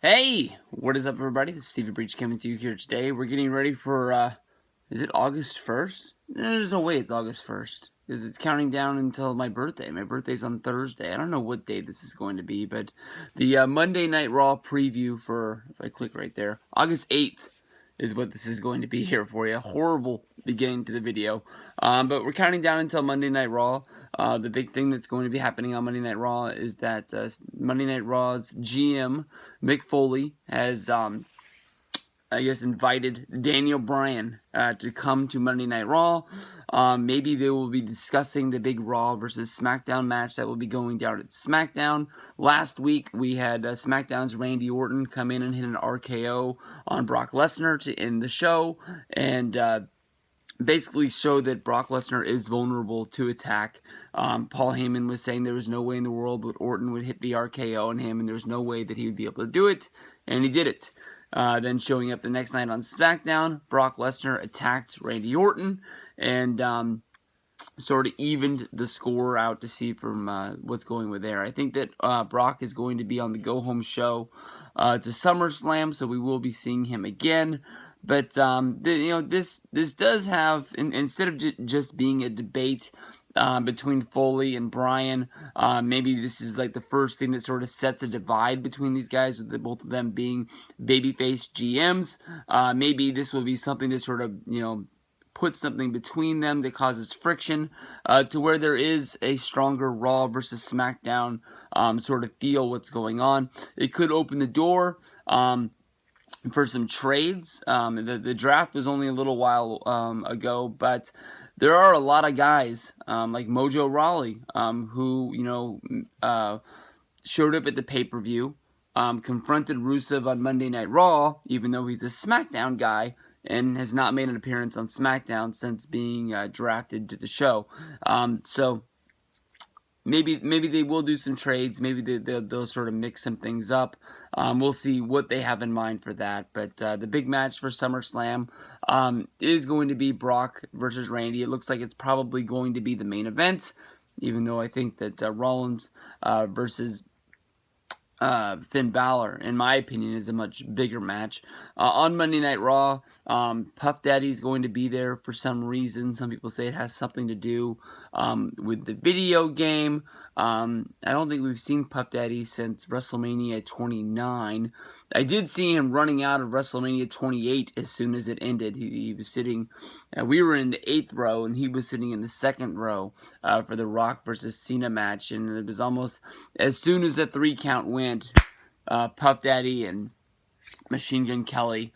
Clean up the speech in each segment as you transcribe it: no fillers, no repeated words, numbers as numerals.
Hey, what is up, everybody? This is Stevie Breach coming to you here today. We're getting ready for, is it August 1st? There's no way it's August 1st, because it's counting down until my birthday. My birthday's on Thursday. I don't know what day this is going to be, but the Monday Night Raw preview for, if I click right there, August 8th is what this is going to be here for you. Horrible beginning to the video. But we're counting down until Monday Night Raw. The big thing that's going to be happening on Monday Night Raw is that Monday Night Raw's GM, Mick Foley, has, invited Daniel Bryan to come to Monday Night Raw. Maybe they will be discussing the big Raw versus SmackDown match that will be going down at SmackDown. Last week, we had SmackDown's Randy Orton come in and hit an RKO on Brock Lesnar to end the show, and basically show that Brock Lesnar is vulnerable to attack. Paul Heyman was saying there was no way in the world that Orton would hit the RKO on him, and there was no way that he would be able to do it, and he did it. Then showing up the next night on SmackDown, Brock Lesnar attacked Randy Orton and sort of evened the score out to see from what's going with there. I think that Brock is going to be on the go-home show to SummerSlam, so we will be seeing him again. But this does have, instead of just being a debate between Foley and Bryan, maybe this is like the first thing that sort of sets a divide between these guys, with both of them being babyface GMs. Maybe this will be something that sort of, put something between them that causes friction, to where there is a stronger Raw versus SmackDown sort of feel what's going on. It could open the door for some trades. The draft was only a little while ago, but there are a lot of guys like Mojo Rawley who showed up at the pay-per-view, confronted Rusev on Monday Night Raw, even though he's a SmackDown guy, and has not made an appearance on SmackDown since being drafted to the show. So maybe they will do some trades. Maybe they'll sort of mix some things up. We'll see what they have in mind for that. But the big match for SummerSlam is going to be Brock versus Randy. It looks like it's probably going to be the main event, even though I think that Rollins versus Finn Balor, in my opinion, is a much bigger match. On Monday Night Raw, Puff Daddy's going to be there for some reason. Some people say it has something to do with the video game. I don't think we've seen Puff Daddy since WrestleMania 29. I did see him running out of WrestleMania 28 as soon as it ended. He was sitting, we were in the 8th row, and he was sitting in the 2nd row for the Rock versus Cena match, and it was almost, as soon as the 3 count went, Puff Daddy and Machine Gun Kelly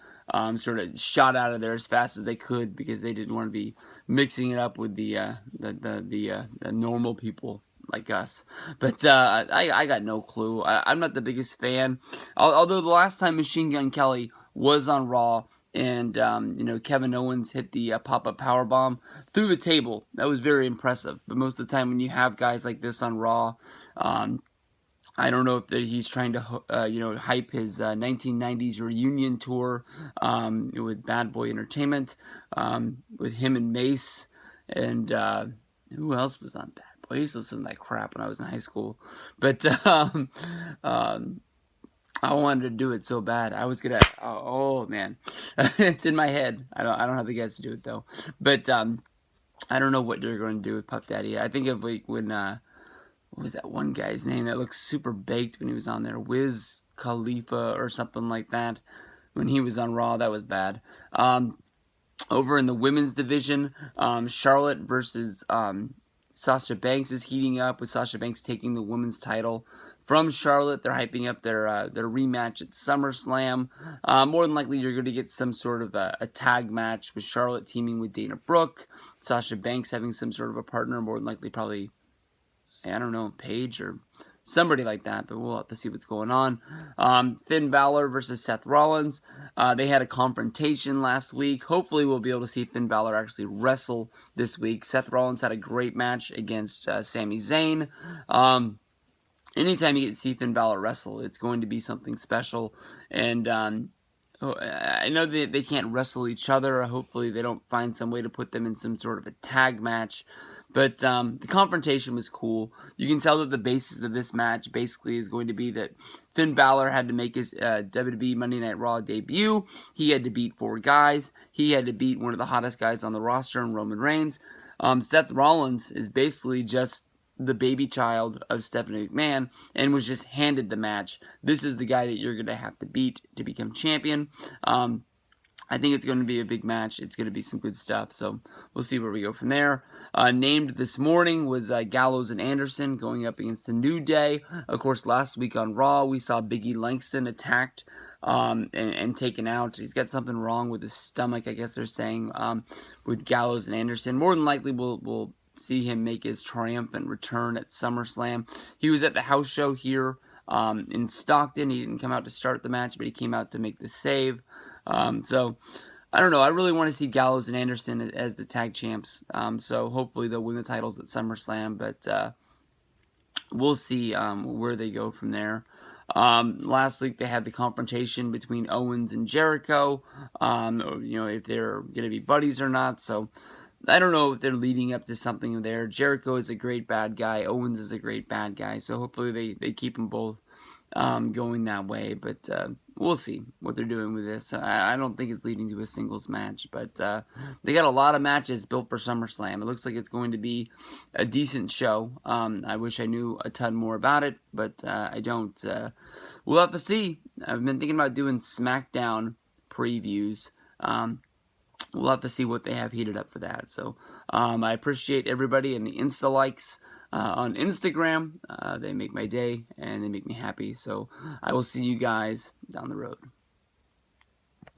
sort of shot out of there as fast as they could, because they didn't want to be mixing it up with the normal people like us. But I got no clue. I'm not the biggest fan. Although the last time Machine Gun Kelly was on Raw, and Kevin Owens hit the pop-up powerbomb through the table, that was very impressive. But most of the time when you have guys like this on Raw, I don't know if he's trying to hype his 1990s reunion tour with Bad Boy Entertainment, with him and Mace, and who else was on Bad Boy? I used to listen to that crap when I was in high school. But I wanted to do it so bad. I was gonna. Oh man, it's in my head. I don't have the guts to do it though. But I don't know what they're going to do with Puff Daddy. I think of when what was that one guy's name that looked super baked when he was on there? Wiz Khalifa or something like that. When he was on Raw, that was bad. Over in the women's division, Charlotte versus Sasha Banks is heating up, with Sasha Banks taking the women's title from Charlotte. They're hyping up their rematch at SummerSlam. More than likely, you're going to get some sort of a tag match with Charlotte teaming with Dana Brooke, Sasha Banks having some sort of a partner, more than likely probably, I don't know, Paige or somebody like that, but we'll have to see what's going on. Finn Balor versus Seth Rollins. They had a confrontation last week. Hopefully we'll be able to see Finn Balor actually wrestle this week. Seth Rollins had a great match against Sami Zayn. Anytime you get to see Finn Balor wrestle, it's going to be something special. And I know that they can't wrestle each other. Hopefully they don't find some way to put them in some sort of a tag match. But the confrontation was cool. You can tell that the basis of this match basically is going to be that Finn Balor had to make his WWE Monday Night Raw debut. He had to beat 4 guys. He had to beat one of the hottest guys on the roster in Roman Reigns. Seth Rollins is basically just the baby child of Stephanie McMahon and was just handed the match. This is the guy that you're going to have to beat to become champion. I think it's going to be a big match. It's going to be some good stuff. So we'll see where we go from there. Named this morning was Gallows and Anderson going up against the New Day. Of course, last week on Raw, we saw Big E Langston attacked and taken out. He's got something wrong with his stomach, I guess they're saying, with Gallows and Anderson. More than likely, we'll see him make his triumphant return at SummerSlam. He was at the house show here in Stockton. He didn't come out to start the match, but he came out to make the save. So, I don't know. I really want to see Gallows and Anderson as the tag champs. So, hopefully they'll win the titles at SummerSlam. But we'll see where they go from there. Last week they had the confrontation between Owens and Jericho. If they're going to be buddies or not. So, I don't know if they're leading up to something there. Jericho is a great bad guy. Owens is a great bad guy. So, hopefully they keep them both going that way, but we'll see what they're doing with this. I don't think it's leading to a singles match, but they got a lot of matches built for SummerSlam. It looks like it's going to be a decent show. I wish I knew a ton more about it, but I don't. We'll have to see. I've been thinking about doing SmackDown previews. We'll have to see what they have heated up for that. So I appreciate everybody and the Insta likes on Instagram. They make my day and they make me happy. So I will see you guys down the road.